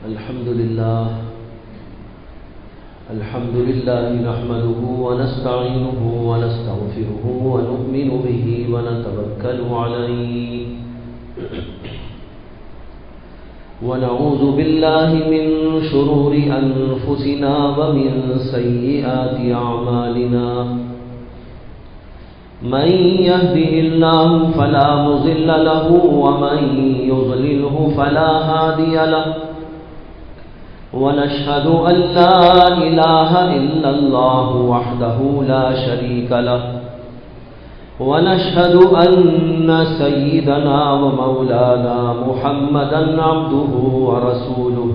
الحمد لله نحمده ونستعينه ونستغفره ونؤمن به ونتوكل عليه ونعوذ بالله من شرور أنفسنا ومن سيئات أعمالنا من يهده الله فلا مضل له ومن يضلله فلا هادي له ونشهد أن لا إله إلا الله وحده لا شريك له ونشهد أن سيدنا ومولانا محمدا عبده ورسوله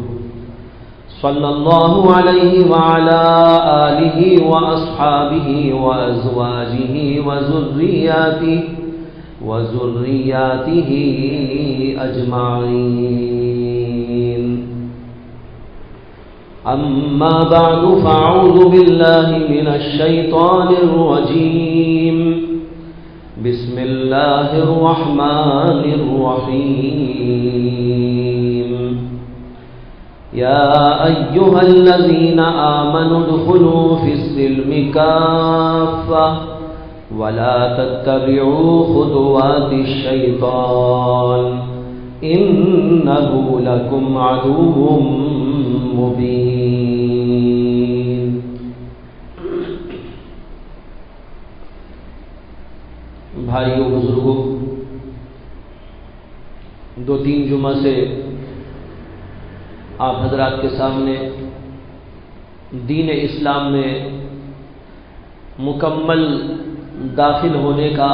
صلى الله عليه وعلى آله وأصحابه وأزواجه وذرياته أجمعين أما بعد فأعوذ بالله من الشيطان الرجيم بسم الله الرحمن الرحيم يا أيها الذين آمنوا ادخلوا في السلم كافة ولا تتبعوا خطوات الشيطان إنه لكم عدو مبين بھائیو بزرگوں، 2-3 جمعہ سے آپ حضرات کے سامنے دین اسلام میں مکمل داخل ہونے کا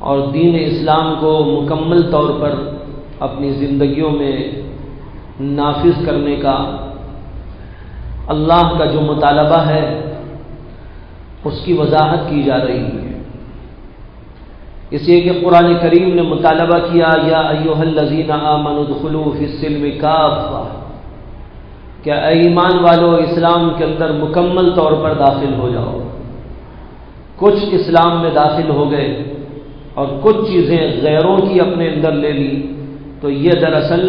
اور دین اسلام کو مکمل طور پر اپنی زندگیوں میں نافذ کرنے کا اللہ کا جو مطالبہ ہے اس کی وضاحت کی جا رہی ہے۔ اس لیے کہ قرآن کریم نے مطالبہ کیا یا ایھا الذین آمنوا ادخلوا فی السلم کافہ، کہ اے ایمان والو اسلام کے اندر مکمل طور پر داخل ہو جاؤ۔ کچھ اسلام میں داخل ہو گئے اور کچھ چیزیں غیروں کی اپنے اندر لے لی، تو یہ دراصل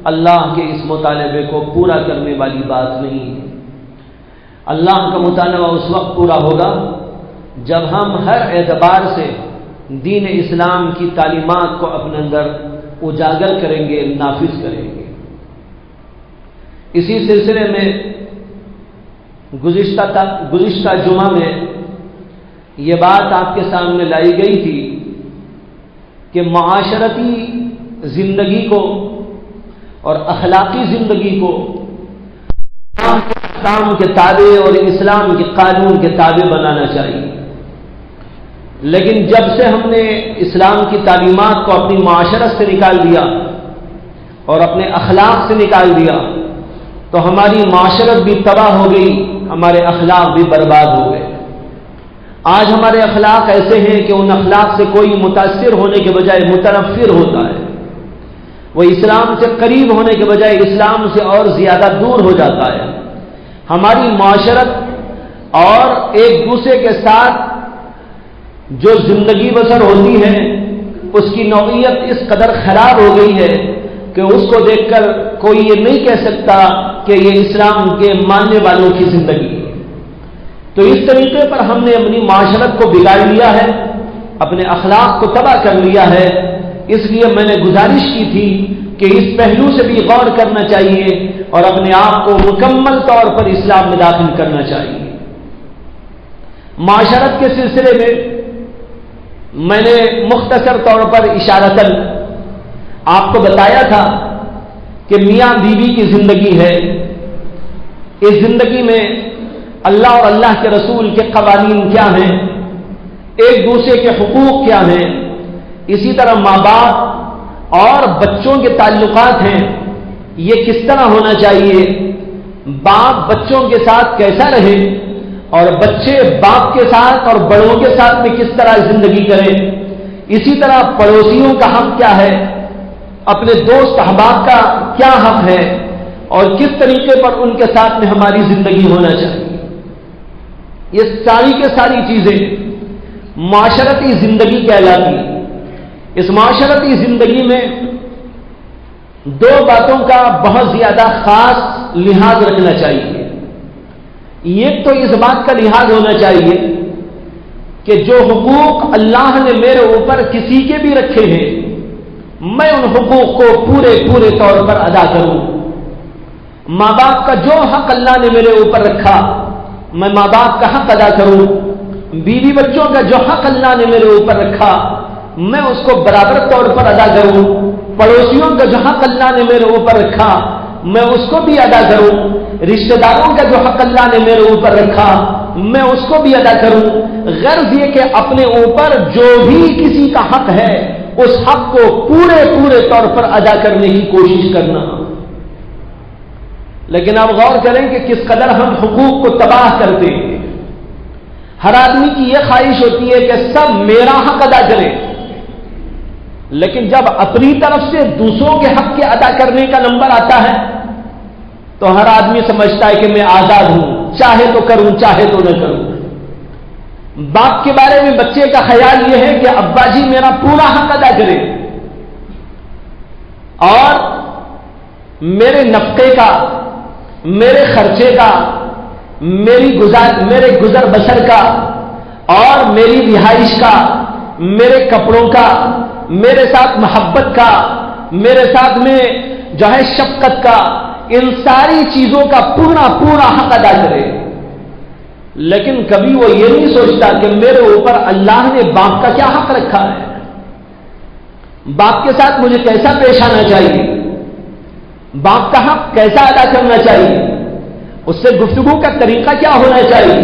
اللہ کے اس مطالبے کو پورا کرنے والی بات نہیں ہے۔ اللہ کا مطالبہ اس وقت پورا ہوگا جب ہم ہر اعتبار سے دین اسلام کی تعلیمات کو اپنے اندر اجاگر کریں گے، نافذ کریں گے۔ اسی سلسلے میں گزشتہ جمعہ میں یہ بات آپ کے سامنے لائی گئی تھی کہ معاشرتی زندگی کو اور اخلاقی زندگی کو اسلام کے تابع اور اسلام کے قانون کے تابع بنانا چاہیے، لیکن جب سے ہم نے اسلام کی تعلیمات کو اپنی معاشرت سے نکال دیا اور اپنے اخلاق سے نکال دیا تو ہماری معاشرت بھی تباہ ہو گئی، ہمارے اخلاق بھی برباد ہو گئے۔ آج ہمارے اخلاق ایسے ہیں کہ ان اخلاق سے کوئی متاثر ہونے کے بجائے متنفر ہوتا ہے، وہ اسلام سے قریب ہونے کے بجائے اسلام سے اور زیادہ دور ہو جاتا ہے۔ ہماری معاشرت اور ایک دوسرے کے ساتھ جو زندگی بسر ہوتی ہے اس کی نوعیت اس قدر خراب ہو گئی ہے کہ اس کو دیکھ کر کوئی یہ نہیں کہہ سکتا کہ یہ اسلام کے ماننے والوں کی زندگی ہے۔ تو اس طریقے پر ہم نے اپنی معاشرت کو بگاڑ لیا ہے، اپنے اخلاق کو تباہ کر لیا ہے۔ اس لیے میں نے گزارش کی تھی کہ اس پہلو سے بھی غور کرنا چاہیے اور اپنے آپ کو مکمل طور پر اسلام میں داخل کرنا چاہیے۔ معاشرت کے سلسلے میں نے مختصر طور پر اشارتاً آپ کو بتایا تھا کہ میاں بیوی کی زندگی ہے، اس زندگی میں اللہ اور اللہ کے رسول کے قوانین کیا ہیں، ایک دوسرے کے حقوق کیا ہیں، اسی طرح ماں باپ اور بچوں کے تعلقات ہیں، یہ کس طرح ہونا چاہیے، باپ بچوں کے ساتھ کیسا رہے اور بچے باپ کے ساتھ اور بڑوں کے ساتھ میں کس طرح زندگی کریں، اسی طرح پڑوسیوں کا حق کیا ہے، اپنے دوست احباب کا کیا حق ہے اور کس طریقے پر ان کے ساتھ میں ہماری زندگی ہونا چاہیے۔ یہ ساری کے ساری چیزیں معاشرتی زندگی کہلاتی۔ اس معاشرتی زندگی میں دو باتوں کا بہت زیادہ خاص لحاظ رکھنا چاہیے. ایک تو اس بات کا لحاظ ہونا چاہیے کہ جو حقوق اللہ نے میرے اوپر کسی کے بھی رکھے ہیں میں ان حقوق کو پورے طور پر ادا کروں. ماں باپ کا جو حق اللہ نے میرے اوپر رکھا میں ماں باپ کا حق ادا کروں. بیوی بچوں کا جو حق اللہ نے میرے اوپر رکھا میں اس کو برابر طور پر ادا کروں. پڑوسیوں کا جو حق اللہ نے میرے اوپر رکھا میں اس کو بھی ادا کروں. رشتہ داروں کا جو حق اللہ نے میرے اوپر رکھا میں اس کو بھی ادا کروں. غرض یہ کہ اپنے اوپر جو بھی کسی کا حق ہے اس حق کو پورے طور پر ادا کرنے کی کوشش کرنا. لیکن آپ غور کریں کہ کس قدر ہم حقوق کو تباہ کرتے ہیں. ہر آدمی کی یہ خواہش ہوتی ہے کہ سب میرا حق ادا کرے، لیکن جب اپنی طرف سے دوسروں کے حق کے ادا کرنے کا نمبر آتا ہے تو ہر آدمی سمجھتا ہے کہ میں آزاد ہوں، چاہے تو کروں چاہے تو نہ کروں. باپ کے بارے میں بچے کا خیال یہ ہے کہ ابا جی میرا پورا حق ادا کرے اور میرے نفقے کا، میرے خرچے کا، میرے گزر بسر کا اور میری رہائش کا، میرے کپڑوں کا، میرے ساتھ محبت کا، میرے ساتھ میں جو ہے شفقت کا، ان ساری چیزوں کا پورا حق ادا کرے. لیکن کبھی وہ یہ نہیں سوچتا کہ میرے اوپر اللہ نے باپ کا کیا حق رکھا ہے، باپ کے ساتھ مجھے کیسا پیش آنا چاہیے، باپ کا حق کیسا ادا کرنا چاہیے، اس سے گفتگو کا طریقہ کیا ہونا چاہیے.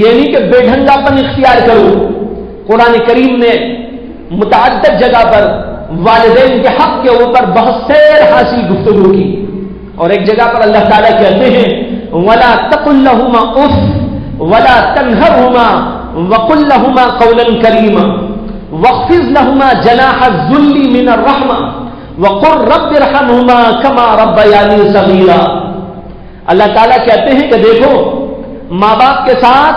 یہ نہیں کہ بے ڈھنگا پن اختیار کروں. قرآن کریم نے متعدد جگہ پر والدین کے حق کے اوپر بہت سیر حاصل گفتگو کی، اور ایک جگہ پر اللہ تعالیٰ کہتے ہیں وَلَا تَقُلْ لَهُمَا اُفٍّ وَلَا تَنْهَرْهُمَا وَقُلْ لَهُمَا قَوْلًا كَرِيمًا وَاخْفِضْ لَهُمَا جَنَاحَ الذُّلِّ مِنَ الرَّحْمَةِ وَقُلْ رَبِّ ارْحَمْهُمَا كَمَا رَبَّيَانِي صَغِيرًا. اللہ تعالیٰ کہتے ہیں کہ دیکھو ماں باپ کے ساتھ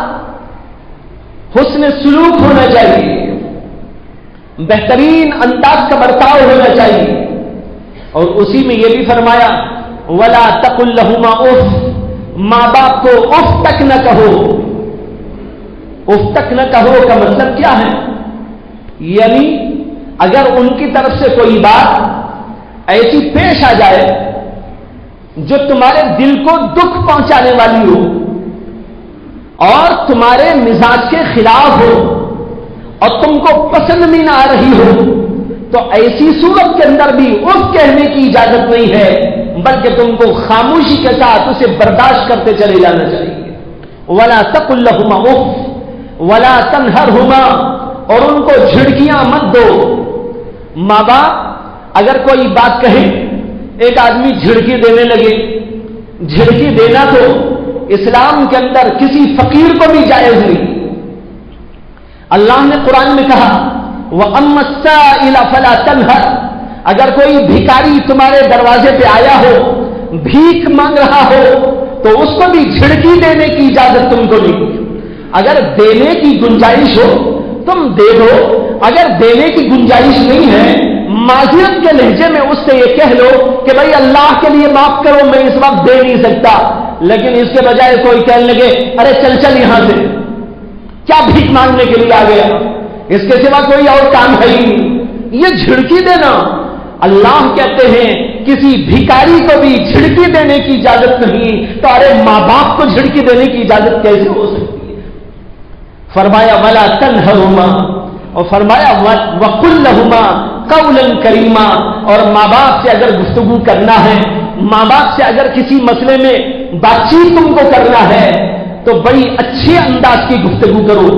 حسن سلوک ہونا چاہیے، بہترین انداز کا برتاؤ ہونا چاہیے، اور اسی میں یہ بھی فرمایا وَلَا تَقُلْ لَهُمَا اُفٍّ، ماں باپ کو اف تک نہ کہو. اف تک نہ کہو کا مطلب کیا ہے؟ یعنی اگر ان کی طرف سے کوئی بات ایسی پیش آ جائے جو تمہارے دل کو دکھ پہنچانے والی ہو اور تمہارے مزاج کے خلاف ہو اور تم کو پسند بھی نہ آ رہی ہو تو ایسی صورت کے اندر بھی اف کہنے کی اجازت نہیں ہے، بلکہ تم کو خاموشی کے ساتھ اسے برداشت کرتے چلے جانا چاہیے. وَلَا تَقُلْ لَهُمَا اُفٍّ وَلَا تَنْهَرْهُمَا، اور ان کو جھڑکیاں مت دو. ماں باپ اگر کوئی بات کہے، ایک آدمی جھڑکی دینے لگے، جھڑکی دینا تو اسلام کے اندر کسی فقیر کو بھی جائز نہیں. اللہ نے قرآن میں کہا وَأَمَّا السَّائِلَ فَلَا تَنْهَرْ، اگر کوئی بھیکاری تمہارے دروازے پہ آیا ہو، بھیک مانگ رہا ہو تو اس کو بھی جھڑکی دینے کی اجازت تم کو نہیں. اگر دینے کی گنجائش ہو تم دے دو، اگر دینے کی گنجائش نہیں ہے معذرت کے لہجے میں اس سے یہ کہہ لو کہ بھائی اللہ کے لیے معاف کرو میں اس وقت دے نہیں سکتا. لیکن اس کے بجائے کوئی کہنے لگے ارے چل یہاں سے، کیا بھیک مانگنے کے لیے آ گیا، اس کے سوا کوئی اور کام ہے ہی نہیں، یہ جھڑکی دینا. اللہ کہتے ہیں کسی بھیکاری کو بھی جھڑکی دینے کی اجازت نہیں، تو ارے ماں باپ کو جھڑکی دینے کی اجازت کیسے ہو سکتی ہے؟ فرمایا وَلَا تَنْهَرْهُمَا، اور فرمایا وَقُلْ لَهُمَا قَوْلًا كَرِيمًا، اور ماں باپ سے اگر گفتگو کرنا ہے، ماں باپ سے اگر کسی مسئلے میں بات چیت تم کو کرنا ہے تو بڑی اچھے انداز کی گفتگو کرو.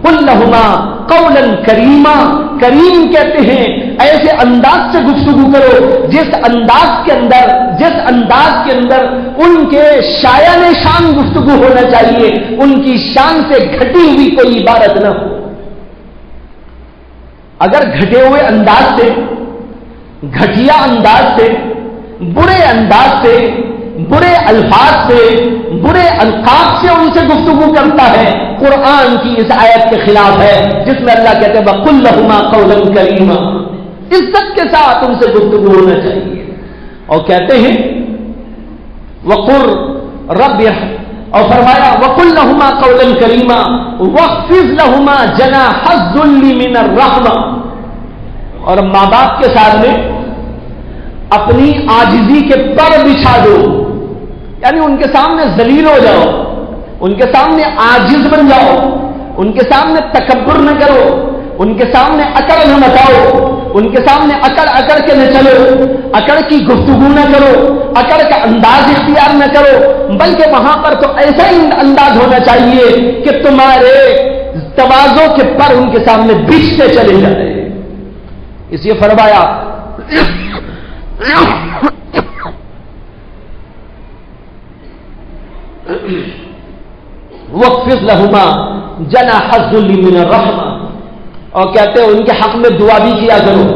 قُلْ لَهُمَا قَوْلًا كَرِيمًا، کریم کہتے ہیں ایسے انداز سے گفتگو کرو جس انداز کے اندر ان کے شایان شان گفتگو ہونا چاہیے، ان کی شان سے گھٹی ہوئی کوئی عبارت نہ ہو. اگر گھٹے ہوئے انداز سے، گھٹیا انداز سے، برے انداز سے، برے الفاظ سے، برے القاب سے ان سے گفتگو کرتا ہے، قرآن کی اس آیت کے خلاف ہے جس میں اللہ کہتے ہیں وَقُلْ لَهُمَا قَوْلًا كَرِيمًا، عزت کے ساتھ ان سے گفتگو ہونا چاہیے. اور کہتے ہیں وقر رب، اور فرمایا وقل لہما قولا کریما واخفض لہما جناح الذل من الرحمہ، اور ماں باپ کے سامنے اپنی عاجزی کے پر بچھا دو، یعنی ان کے سامنے ذلیل ہو جاؤ، ان کے سامنے عاجز بن جاؤ، ان کے سامنے تکبر نہ کرو، ان کے سامنے اکڑ نہ مچاؤ، ان کے سامنے اکڑ کے نہ چلو، اکڑ کی گفتگو نہ کرو، اکڑ کا انداز اختیار نہ کرو، بلکہ وہاں پر تو ایسا ہی انداز ہونا چاہیے کہ تمہارے تواضع کے پر ان کے سامنے بچھتے چلے جائیں۔ اس لیے فرمایا وَاخْفِضْ لَهُمَا جَنَاحَ الذُّلِّ مِنَ الرَّحْمَةِ، اور کہتے ہیں ان کے حق میں دعا بھی کیا کرو۔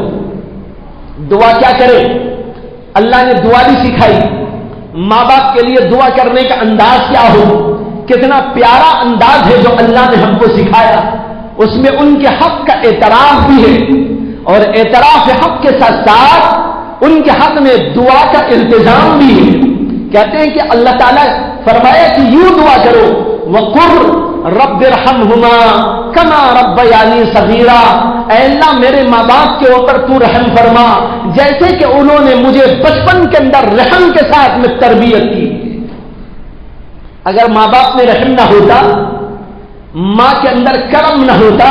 دعا کیا کرے؟ اللہ نے دعا بھی سکھائی، ماں باپ کے لیے دعا کرنے کا انداز کیا ہو، کتنا پیارا انداز ہے جو اللہ نے ہم کو سکھایا، اس میں ان کے حق کا اعتراف بھی ہے، اور اعتراف حق کے ساتھ ساتھ ان کے حق میں دعا کا التزام بھی ہے۔ کہتے ہیں کہ اللہ تعالیٰ فرمایا کہ یوں دعا کرو وَقُرْ رَبِّ ارْحَمْهُمَا كَمَا رَبَّيَانِي صَغِيرًا، اے اللہ میرے ماں باپ کے اوپر تو رحم فرما جیسے کہ انہوں نے مجھے بچپن کے اندر رحم کے ساتھ میں تربیت کی۔ اگر ماں باپ میں رحم نہ ہوتا، ماں کے اندر کرم نہ ہوتا،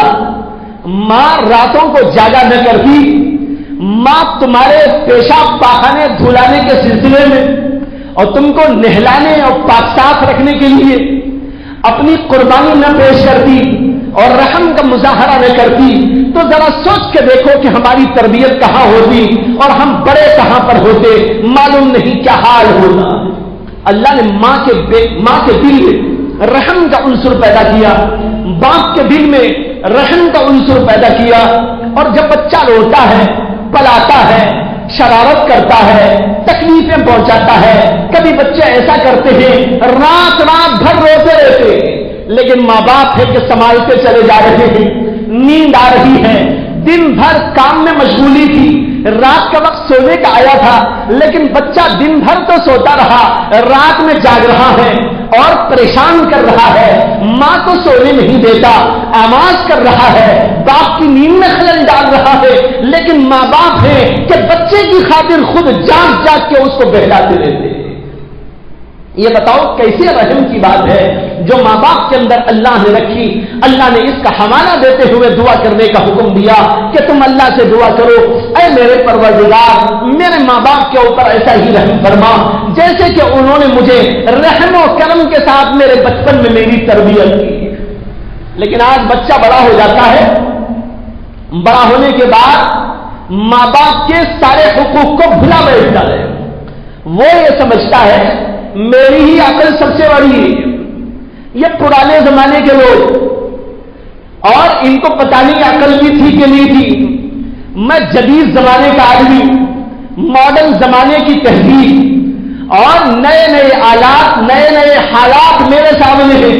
ماں راتوں کو جاگا نہ کرتی، ماں تمہارے پیشاب پاخانے دھلانے کے سلسلے میں اور تم کو نہلانے اور پاک صاف رکھنے کے لیے اپنی قربانی نہ پیش کرتی اور رحم کا مظاہرہ نہ کرتی، تو ذرا سوچ کے دیکھو کہ ہماری تربیت کہاں ہوتی اور ہم بڑے کہاں پر ہوتے، معلوم نہیں کیا حال ہوتا۔ اللہ نے ماں کے دل میں رحم کا عنصر پیدا کیا، باپ کے دل میں رحم کا عنصر پیدا کیا، اور جب بچہ روتا ہے، پلاتا ہے، شرارت کرتا ہے، تکلیفیں پہنچاتا ہے، کبھی بچے ایسا کرتے ہیں رات بھر روتے رہتے، لیکن ماں باپ ہے کہ سنبھالتے چلے جا رہے ہیں، نیند آ رہی ہے، دن بھر کام میں مشغولی تھی، رات کا وقت سونے کا آیا تھا، لیکن بچہ دن بھر تو سوتا رہا، رات میں جاگ رہا ہے اور پریشان کر رہا ہے، ماں کو سونے نہیں دیتا، آواز کر رہا ہے، باپ کی نیند میں خلل ڈال رہا ہے، لیکن ماں باپ ہے کہ بچے کی خاطر خود جاگ جاگ کے اس کو بہلاتے رہتے۔ یہ بتاؤ کیسے رحم کی بات ہے جو ماں باپ کے اندر اللہ نے رکھی۔ اللہ نے اس کا حوالہ دیتے ہوئے دعا کرنے کا حکم دیا کہ تم اللہ سے دعا کرو، اے میرے پروردگار میرے ماں باپ کے اوپر ایسا ہی رحم فرما جیسے کہ انہوں نے مجھے رحم و کرم کے ساتھ میرے بچپن میں میری تربیت کی۔ لیکن آج بچہ بڑا ہو جاتا ہے، بڑا ہونے کے بعد ماں باپ کے سارے حقوق کو بھلا بیٹھتا ہے، وہ یہ سمجھتا ہے میری ہی عقل سب سے بڑی ہے۔ یہ پرانے زمانے کے لوگ، اور ان کو پتہ نہیں عقل بھی تھی کہ نہیں تھی، میں جدید زمانے کا آدمی، ماڈرن زمانے کی تہذیب اور نئے نئے آلات، نئے نئے حالات میرے سامنے ہیں،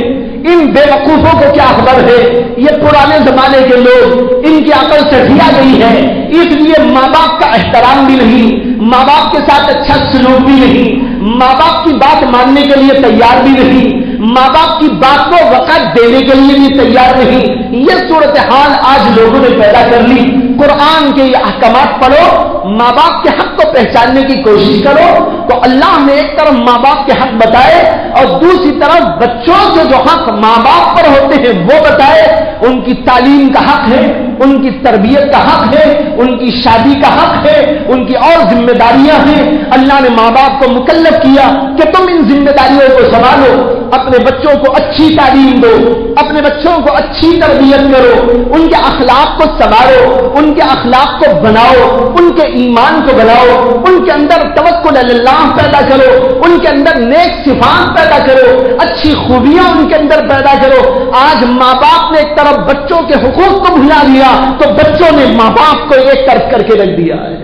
ان بے وقوفوں کو کیا خبر ہے؟ یہ پرانے زمانے کے لوگ، ان کی عقل سٹیا گئی ہے، اس لیے ماں باپ کا احترام بھی نہیں، ماں باپ کے ساتھ اچھا سلوک بھی نہیں، ماں باپ کی بات ماننے کے لیے تیار بھی نہیں، ماں باپ کی بات کو وقت دینے کے لیے بھی تیار نہیں۔ یہ صورتحال آج لوگوں نے پیدا کر لی۔ قرآن کے یہ احکامات پڑھو، ماں باپ کے حق کو پہچاننے کی کوشش کرو تو اللہ نے ایک طرف ماں باپ کے حق بتائے اور دوسری طرف بچوں کے جو حق ماں باپ پر ہوتے ہیں وہ بتائے۔ ان کی تعلیم کا حق ہے، ان کی تربیت کا حق ہے، ان کی شادی کا حق ہے، ان کی اور ذمہ داریاں ہیں۔ اللہ نے ماں باپ کو مکلف کیا کہ تم ان ذمہ داریوں کو سنبھالو، اپنے بچوں کو اچھی تعلیم دو، اپنے بچوں کو اچھی تربیت کرو، ان کے اخلاق کو سنوارو، ان کے اخلاق کو بناؤ، ان کے ایمان کو بناؤ، ان کے اندر توکل اللہ پیدا کرو، ان کے اندر نیک صفات پیدا کرو، اچھی خوبیاں ان کے اندر پیدا کرو۔ آج ماں باپ نے ایک طرف بچوں کے حقوق کو بھلا دیا تو بچوں نے ماں باپ کو ایک طرف کر کے رکھ دیا ہے۔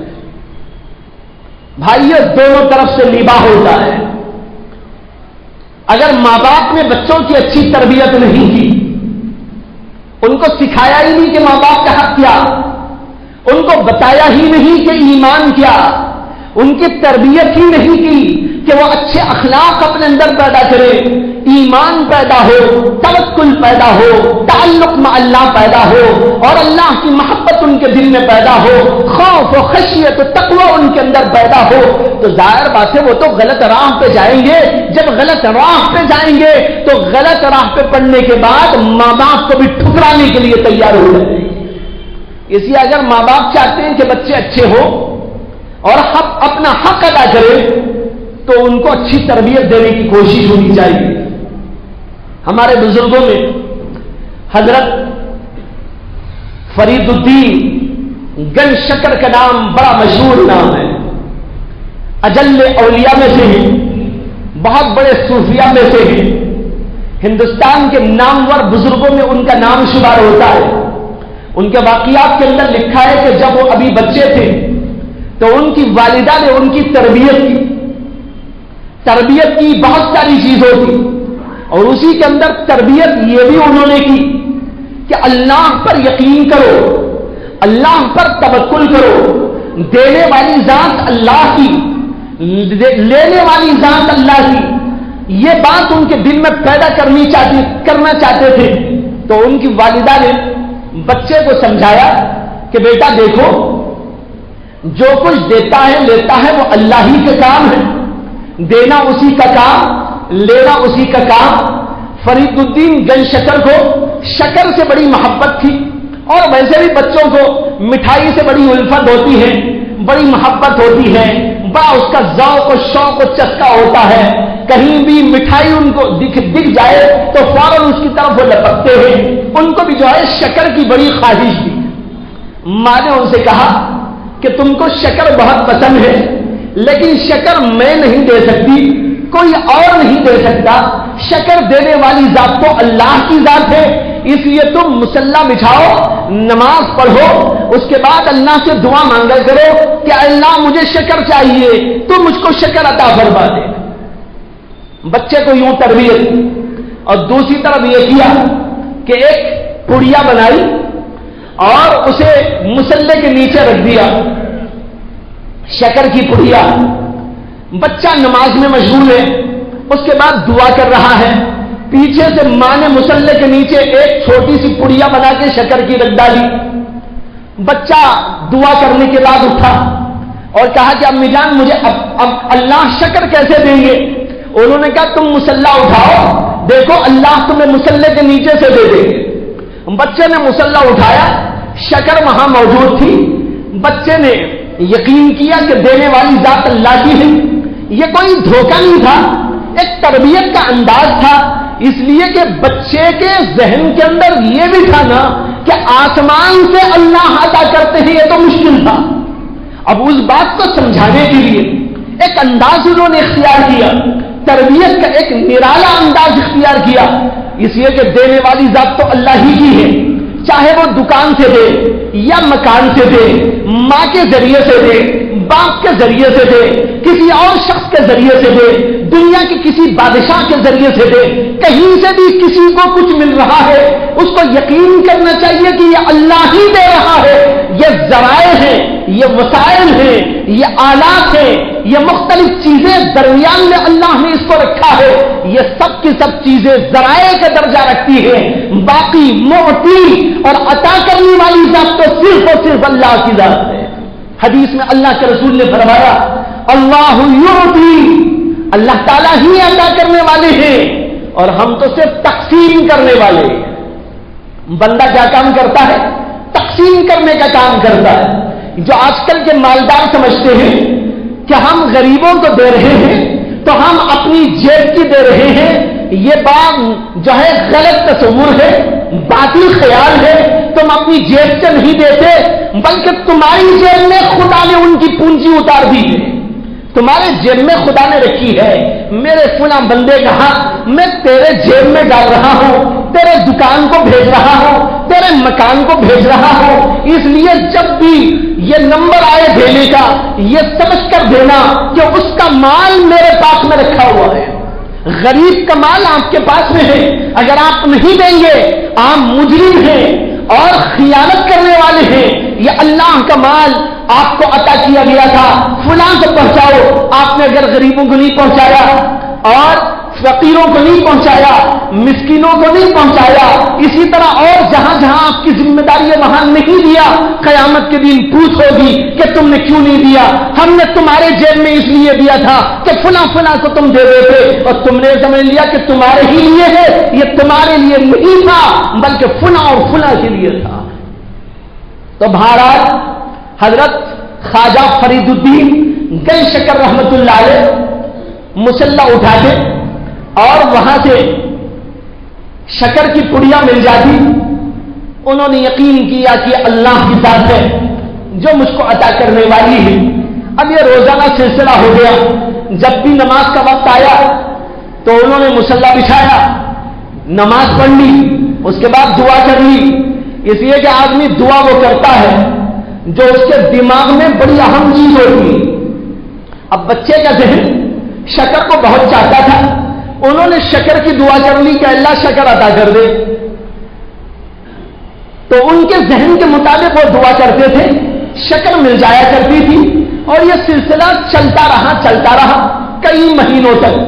بھائیو دونوں طرف سے نباہ ہوتا ہے۔ اگر ماں باپ نے بچوں کی اچھی تربیت نہیں کی، ان کو سکھایا ہی نہیں کہ ماں باپ کا حق کیا، ان کو بتایا ہی نہیں کہ ایمان کیا، ان کی تربیت ہی نہیں کی کہ وہ اچھے اخلاق اپنے اندر پیدا کرے، ایمان پیدا ہو، توکل پیدا ہو، تعلق مع اللہ پیدا ہو، اور اللہ کی محبت ان کے دل میں پیدا ہو، خوف و خشیت و تقوی ان کے اندر پیدا ہو، تو ظاہر بات ہے وہ تو غلط راہ پہ جائیں گے۔ جب غلط راہ پہ جائیں گے تو غلط راہ پہ پڑنے کے بعد ماں باپ کو بھی ٹھکرانے کے لیے تیار ہو جائیں گے۔ اس لیے اگر ماں باپ چاہتے ہیں کہ بچے اچھے ہوں اور اپنا حق ادا کریں تو ان کو اچھی تربیت دینے کی کوشش ہونی چاہیے۔ ہمارے بزرگوں میں حضرت فرید الدین گن شکر کا نام بڑا مشہور نام ہے، اجل اولیاء میں سے ہیں، بہت بڑے صوفیاء میں سے ہیں، ہندوستان کے نامور بزرگوں میں ان کا نام شمار ہوتا ہے۔ ان کے واقعات کے اندر لکھا ہے کہ جب وہ ابھی بچے تھے تو ان کی والدہ نے ان کی تربیت کی بہت ساری چیزوں کی، اور اسی کے اندر تربیت یہ بھی انہوں نے کی کہ اللہ پر یقین کرو، اللہ پر توکل کرو، دینے والی ذات اللہ کی، لینے والی ذات اللہ کی، یہ بات ان کے دل میں پیدا کرنا چاہتے تھے۔ تو ان کی والدہ نے بچے کو سمجھایا کہ بیٹا دیکھو، جو کچھ دیتا ہے لیتا ہے وہ اللہ ہی کا کام ہے، دینا اسی کا کام، لینا اسی کا کام۔ فرید الدین گن شکر کو شکر سے بڑی محبت تھی، اور ویسے بھی بچوں کو مٹھائی سے بڑی الفت ہوتی ہے، بڑی محبت ہوتی ہے، بڑا اس کا ذوق و شوق و چسکا ہوتا ہے۔ کہیں بھی مٹھائی ان کو دکھ جائے تو فوراً اس کی طرف وہ لپکتے ہیں۔ ان کو بھی جو ہے شکر کی بڑی خواہش تھی۔ ماں نے ان سے کہا کہ تم کو شکر بہت پسند ہے، لیکن شکر میں نہیں دے سکتی، کوئی اور نہیں دے سکتا، شکر دینے والی ذات تو اللہ کی ذات ہے، اس لیے تم مصلی بچھاؤ، نماز پڑھو، اس کے بعد اللہ سے دعا مانگا کرو کہ اللہ مجھے شکر چاہیے، تو مجھ کو شکر عطا فرما دے۔ بچے کو یوں تربیت، اور دوسری طرف یہ کیا کہ ایک پڑیا بنائی اور اسے مصلی کے نیچے رکھ دیا، شکر کی پڑیا۔ بچہ نماز میں مشغول ہے، اس کے بعد دعا کر رہا ہے، پیچھے سے ماں نے مصلی کے نیچے ایک چھوٹی سی پڑیا بنا کے شکر کی رکھ ڈالی۔ بچہ دعا کرنے کے بعد اٹھا اور کہا کہ امی جان مجھے اب اللہ شکر کیسے دیں گے؟ انہوں نے کہا تم مصلی اٹھاؤ، دیکھو اللہ تمہیں مصلی کے نیچے سے دے دیں گے۔ بچے نے مصلی اٹھایا، شکر وہاں موجود تھی، بچے نے یقین کیا کہ دینے والی ذات اللہ کی ہے۔ یہ کوئی دھوکہ نہیں تھا، ایک تربیت کا انداز تھا، اس لیے کہ بچے کے ذہن کے اندر یہ بھی تھا نا کہ آسمان سے اللہ عطا کرتے ہیں، یہ تو مشکل تھا۔ اب اس بات کو سمجھانے کے لیے ایک انداز انہوں نے اختیار کیا، تربیت کا ایک نرالا انداز اختیار کیا، اس لیے کہ دینے والی ذات تو اللہ ہی کی ہے، چاہے وہ دکان سے دے یا مکان سے دے، ماں کے ذریعے سے دے، باپ کے ذریعے سے دے، کسی اور شخص کے ذریعے سے دے، دنیا کے کسی بادشاہ کے ذریعے سے دے، کہیں سے بھی کسی کو کچھ مل رہا ہے، اس کو یقین کرنا چاہیے کہ یہ اللہ ہی دے رہا ہے۔ یہ ذرائع ہیں، یہ وسائل ہیں، یہ آلات ہیں، یہ مختلف چیزیں درمیان میں اللہ نے اس کو رکھا ہے، یہ سب کی سب چیزیں ذرائع کا درجہ رکھتی ہیں، باقی معطی اور عطا کرنے والی ذات تو صرف اور صرف اللہ کی ذات ہے۔ حدیث میں اللہ کے رسول نے فرمایا اللہ یعطی، اللہ تعالیٰ ہی عطا کرنے والے ہیں اور ہم تو صرف تقسیم کرنے والے ہیں۔ بندہ کیا کام کرتا ہے؟ تقسیم کرنے کا کام کرتا ہے۔ جو آج کل کے مالدار سمجھتے ہیں کہ ہم غریبوں کو دے رہے ہیں تو ہم اپنی جیب کی دے رہے ہیں، یہ بات جو ہے غلط تصور ہے، باطل خیال ہے۔ تم اپنی جیب سے نہیں دیتے بلکہ تمہاری جیب میں خدا نے ان کی پونجی اتار دی ہے، تمہارے جیب میں خدا نے رکھی ہے۔ میرے فلاں بندے کہا میں تیرے جیب میں ڈال رہا ہوں، تیرے دکان کو بھیج رہا ہوں، تیرے مکان کو بھیج رہا ہوں، اس لیے جب بھی یہ نمبر آئے دینے کا یہ سمجھ کر دینا کہ اس کا مال میرے پاس میں رکھا ہوا ہے۔ غریب کا مال آپ کے پاس میں ہے، اگر آپ نہیں دیں گے آپ مجرم ہیں اور خیانت کرنے والے ہیں. یہ اللہ کا مال آپ کو عطا کیا گیا تھا، فلاں کو پہنچاؤ. آپ نے اگر غریبوں کو نہیں پہنچایا اور فقیروں کو نہیں پہنچایا، مسکینوں کو نہیں پہنچایا، اسی طرح اور جہاں جہاں آپ کی ذمہ داری ہے وہاں نہیں دیا، قیامت کے دن پوچھ ہوگی کہ تم نے کیوں نہیں دیا. ہم نے تمہارے جیب میں اس لیے دیا تھا کہ فلاں فلاں کو تم دے دیتے، اور تم نے سمجھ لیا کہ تمہارے ہی لیے ہے. یہ تمہارے لیے نہیں تھا بلکہ فلاں اور فلاں کے لیے تھا. تو بہرحال حضرت خواجہ فرید الدین گنج شکر رحمت اللہ علیہ مسلح اٹھاتے اور وہاں سے شکر کی پڑیاں مل جاتی. انہوں نے یقین کیا کہ اللہ کی ذات ہے جو مجھ کو عطا کرنے والی ہے. اب یہ روزانہ سلسلہ ہو گیا. جب بھی نماز کا وقت آیا تو انہوں نے مصلی بچھایا، نماز پڑھ لی، اس کے بعد دعا کر لی. اس لیے کہ آدمی دعا وہ کرتا ہے جو اس کے دماغ میں بڑی اہم چیز ہوتی ہے. اب بچے کا ذہن شکر کو بہت چاہتا تھا. انہوں نے شکر کی دعا کر لی کہ اللہ شکر عطا کر دے. تو ان کے ذہن کے مطابق وہ دعا کرتے تھے، شکر مل جایا کرتی تھی. اور یہ سلسلہ چلتا رہا کئی مہینوں تک.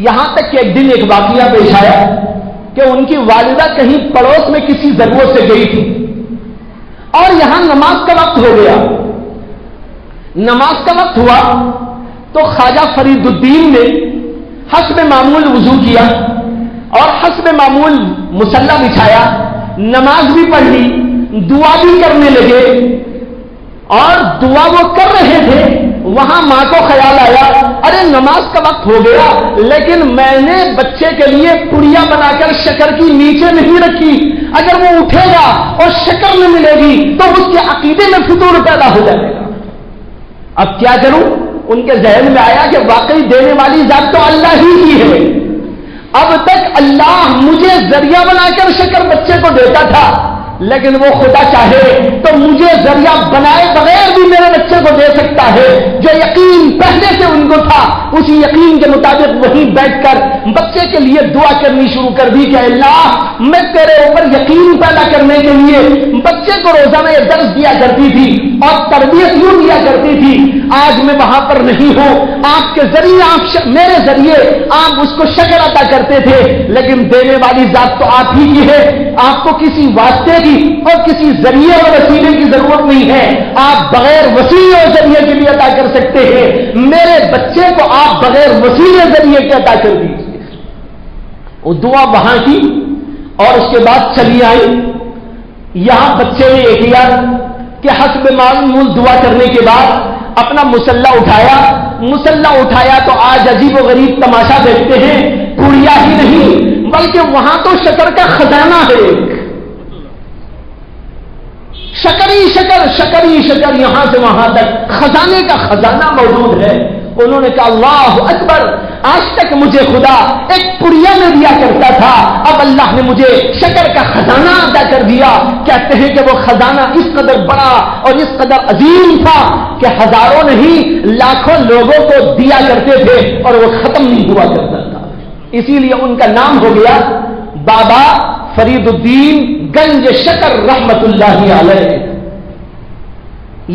یہاں تک کہ ایک دن ایک واقعہ پیش آیا کہ ان کی والدہ کہیں پڑوس میں کسی ضرورت سے گئی تھی اور یہاں نماز کا وقت ہو گیا. نماز کا وقت ہوا تو خواجہ فرید الدین نے حسب معمول وضو کیا اور حسب معمول مصلی بچھایا، نماز بھی پڑھ لی، دعا بھی کرنے لگے. اور دعا وہ کر رہے تھے، وہاں ماں کو خیال آیا ارے نماز کا وقت ہو گیا لیکن میں نے بچے کے لیے پڑیاں بنا کر شکر کی نیچے نہیں رکھی. اگر وہ اٹھے گا اور شکر نہ ملے گی تو اس کے عقیدے میں فطور پیدا ہو جائے گا. اب کیا کروں؟ ان کے ذہن میں آیا کہ واقعی دینے والی ذات تو اللہ ہی کی ہے. اب تک اللہ مجھے ذریعہ بنا کر شکر بچے کو دیتا تھا، لیکن وہ خدا چاہے تو مجھے ذریعہ بنائے بغیر بھی میرے بچے کو دے سکتا ہے. جو یقین پہلے سے ان کو تھا اسی یقین کے مطابق وہیں بیٹھ کر بچے کے لیے دعا کرنی شروع کر دی کہ اللہ میں تیرے اوپر یقین پیدا کرنے کے لیے بچے کو روزانہ یہ درس دیا کرتی تھی اور تربیت یوں دیا کرتی تھی. آج میں وہاں پر نہیں ہوں، آپ کے ذریعے میرے ذریعے آپ اس کو شکر عطا کرتے تھے، لیکن دینے والی ذات تو آپ ہی کی ہے. آپ کو کسی واسطے کی اور کسی ذریعے اور وسیلے کی ضرورت نہیں ہے. آپ بغیر وسیلے اور ذریعے کے بھی عطا کر سکتے ہیں. میرے بچے کو آپ بغیر وسیلے ذریعے کے عطا کر دیجیے. وہ دعا وہاں کی اور اس کے بعد چلی آئی. یہاں بچے نے یہ کیا کہ حسب معمول دعا کرنے کے بعد اپنا مصلی اٹھایا تو آج عجیب و غریب تماشا دیکھتے ہیں. پڑیا ہی نہیں بلکہ وہاں تو شکر کا خزانہ ہے. شکر ہی شکر یہاں سے وہاں تک خزانے کا خزانہ موجود ہے. انہوں نے کہا اللہ اکبر، آج تک مجھے خدا ایک پڑیا میں دیا کرتا تھا، اب اللہ نے مجھے شکر کا خزانہ عطا کر دیا. کہتے ہیں کہ وہ خزانہ اس قدر بڑا اور اس قدر عظیم تھا کہ ہزاروں نہیں لاکھوں لوگوں کو دیا کرتے تھے اور وہ ختم نہیں ہوا کرتا تھا. اسی لیے ان کا نام ہو گیا بابا فرید الدین گنج شکر رحمت اللہ علیہ.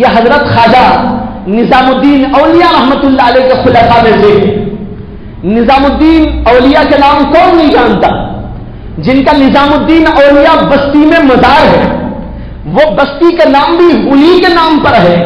یہ حضرت خواجہ نظام الدین اولیاء رحمت اللہ علیہ کے خلفاء میں سے. نظام الدین اولیاء کے نام کون نہیں جانتا؟ جن کا نظام الدین اولیاء بستی میں مزار ہے، وہ بستی کا نام بھی انہی کے نام پر ہے.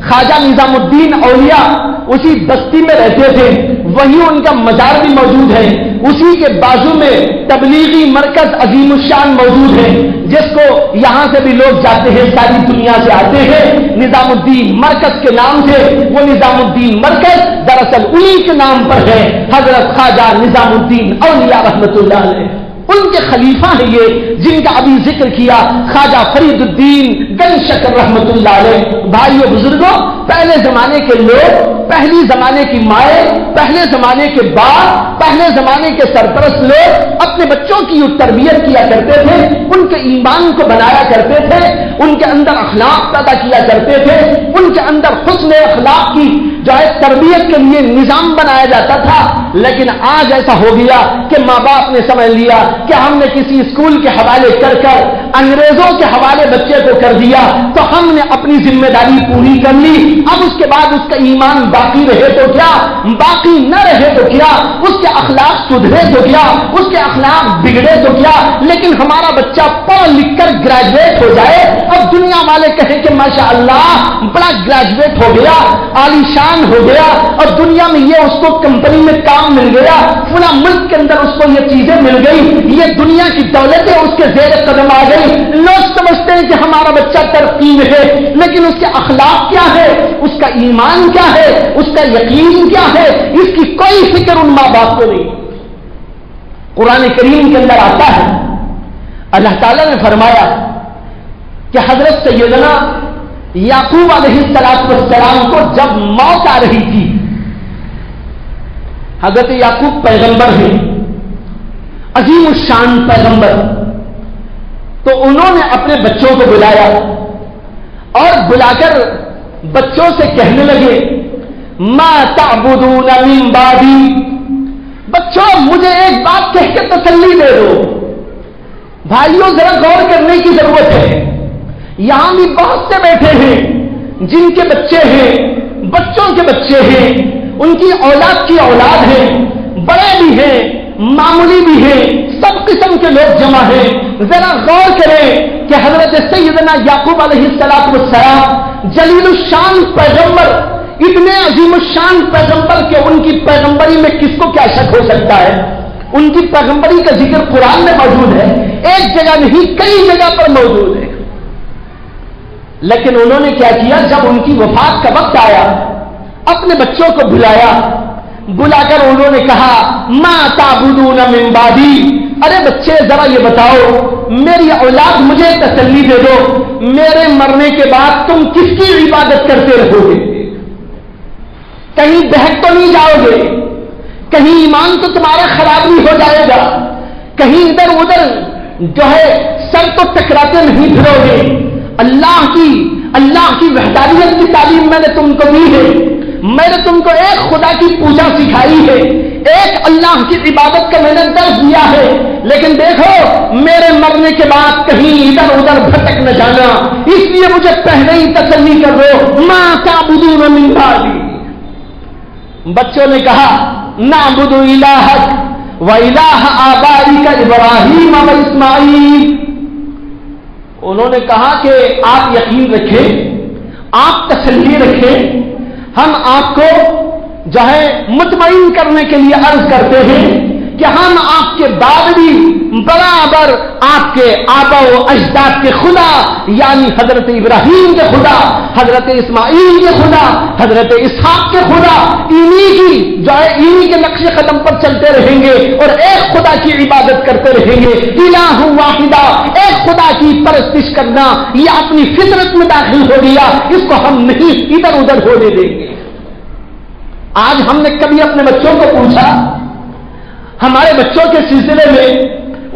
خواجہ نظام الدین اولیاء اسی بستی میں رہتے تھے، وہی ان کا مزار بھی موجود ہے. اسی کے بازو میں تبلیغی مرکز عظیم الشان موجود ہے، جس کو یہاں سے بھی لوگ جاتے ہیں، ساری دنیا سے آتے ہیں. نظام الدین مرکز کے نام سے وہ نظام الدین مرکز دراصل انہی کے نام پر ہے. حضرت خواجہ نظام الدین اولیاء رحمت اللہ علیہ ان کے خلیفہ ہیں یہ جن کا ابھی ذکر کیا، خواجہ فرید الدین گنج شکر رحمت اللہ علیہ. بھائیو بزرگوں، پہلے زمانے کے لوگ، پہلی زمانے کی مائیں، پہلے زمانے کے باپ، پہلے زمانے کے سرپرست لوگ اپنے بچوں کی تربیت کیا کرتے تھے، ان کے ایمان کو بنایا کرتے تھے، ان کے اندر اخلاق پیدا کیا کرتے تھے، ان کے اندر حسن اخلاق کی جو ہے تربیت کے لیے نظام بنایا جاتا تھا۔ لیکن آج ایسا ہو گیا کہ ماں باپ نے سمجھ لیا کہ ہم نے کسی اسکول کے حوالے کر کر انگریزوں کے حوالے بچے کو کر دیا تو ہم نے اپنی ذمہ داری پوری کر لی، اب اس کے بعد اس کا ایمان باقی رہے تو کیا، باقی نہ رہے تو کیا، اس کے اخلاق سدھرے تو کیا، اس کے اخلاق بگڑے تو کیا، لیکن ہمارا بچہ پڑھ لکھ کر گریجویٹ ہو جائے اور دنیا والے کہیں کہ ماشاءاللہ بڑا گریجویٹ ہو گیا، عالی شان ہو گیا، اور دنیا میں یہ اس کو کمپنی میں کام مل گیا، فلاں ملک کے اندر اس کو یہ چیزیں مل گئی، یہ دنیا کی دولتیں اس کے زیر قدم آ گئی، لوگ سمجھتے ہیں کہ ہمارا بچہ ترقی میں ہے، لیکن اس کے اخلاق کیا ہے، اس کا ایمان کیا ہے، اس کا یقین کیا ہے، اس کی کوئی فکر ان ماں باپ کو نہیں۔ قرآن کریم کے اندر آتا ہے، اللہ تعالیٰ نے فرمایا کہ حضرت سیدنا یعقوب علیہ السلام کو جب موت آ رہی تھی، حضرت یعقوب پیغمبر ہیں، عظیم الشان پیغمبر، تو انہوں نے اپنے بچوں کو بلایا اور بلا کر بچوں سے کہنے لگے ما تعبدون من بعدی، بچوں مجھے ایک بات کہہ کے تسلی دے دو۔ بھائیوں ذرا غور کرنے کی ضرورت ہے، یہاں بھی بہت سے بیٹھے ہیں جن کے بچے ہیں، بچوں کے بچے ہیں، ان کی اولاد کی اولاد ہے، بڑے بھی ہیں معمولی بھی ہیں، سب قسم کے لوگ جمع ہیں۔ ذرا غور کریں کہ حضرت سیدنا یعقوب علیہ السلام جلیل الشان پیغمبر، اتنے عظیم الشان پیغمبر کہ ان کی پیغمبری میں کس کو کیا شک ہو سکتا ہے؟ ان کی پیغمبری کا ذکر قرآن میں موجود ہے، ایک جگہ نہیں کئی جگہ پر موجود ہے، لیکن انہوں نے کیا کیا، جب ان کی وفات کا وقت آیا اپنے بچوں کو بلایا، بلا کر انہوں نے کہا ما تعبدون من بعدی، ارے بچے ذرا یہ بتاؤ، میری اولاد مجھے تسلی دے دو، میرے مرنے کے بعد تم کس کی عبادت کرتے رہو گے؟ کہیں بہک تو نہیں جاؤ گے؟ کہیں ایمان تو تمہارا خراب نہیں ہو جائے گا؟ کہیں ادھر ادھر جو ہے سر تو ٹکراتے نہیں پھرو گے؟ اللہ کی وحدانیت کی تعلیم میں نے تم کو دی ہے، میں نے تم کو ایک خدا کی پوجا سکھائی ہے، ایک اللہ کی عبادت کا میں نے درس دیا ہے، لیکن دیکھو میرے مرنے کے بعد کہیں ادھر ادھر بھٹک نہ جانا، اس لیے مجھے پہلے ہی تسلی کر دو ما تعبدون من بعدی۔ بچوں نے کہا نعبد الہک و الہ آبائک ابراہیم و اسماعیل، انہوں نے کہا کہ آپ یقین رکھیں، آپ تسلی رکھیں، ہم آپ کو جو ہے مطمئن کرنے کے لیے عرض کرتے ہیں کہ ہم آپ کے بعد بھی برابر آپ کے آبا و اجداد کے خدا یعنی حضرت ابراہیم کے خدا، حضرت اسماعیل کے خدا، حضرت اسحاق کے خدا، انہی کے نقش قدم پر چلتے رہیں گے اور ایک خدا کی عبادت کرتے رہیں گے۔ الہ واحدہ، ایک خدا کی پرستش کرنا یہ اپنی فطرت میں داخل ہو گیا، اس کو ہم نہیں ادھر ادھر ہونے دیں گے۔ آج ہم نے کبھی اپنے بچوں کو پوچھا، ہمارے بچوں کے سلسلے میں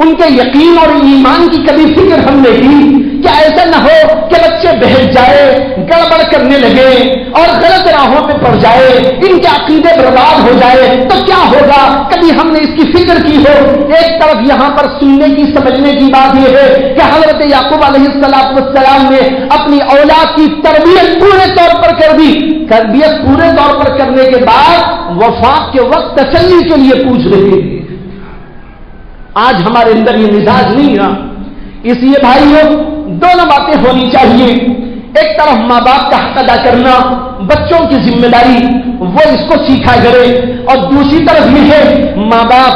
ان کے یقین اور ایمان کی کبھی فکر ہم نے کی؟ کیا ایسا نہ ہو کہ بچے بہک جائے، گڑبڑ کرنے لگے اور غلط راہوں پہ پڑ جائے، ان کے عقیدے برباد ہو جائے تو کیا ہوگا؟ کبھی ہم نے اس کی فکر کی ہو؟ ایک طرف یہاں پر سننے کی سمجھنے کی بات یہ ہے کہ حضرت یعقوب علیہ السلام نے اپنی اولاد کی تربیت پورے طور پر کر دی، تربیت پورے طور پر کرنے کے بعد وفات کے وقت تسلی کے لیے پوچھ رہے ہیں۔ آج ہمارے اندر یہ مزاج نہیں ہے، اس لیے بھائیوں دونوں باتیں ہونی چاہیے، ایک طرف ماں باپ کا حق ادا کرنا، بچوں کی ذمہ داری وہ اس کو سیکھا کرے، اور دوسری طرف یہ ہے ماں باپ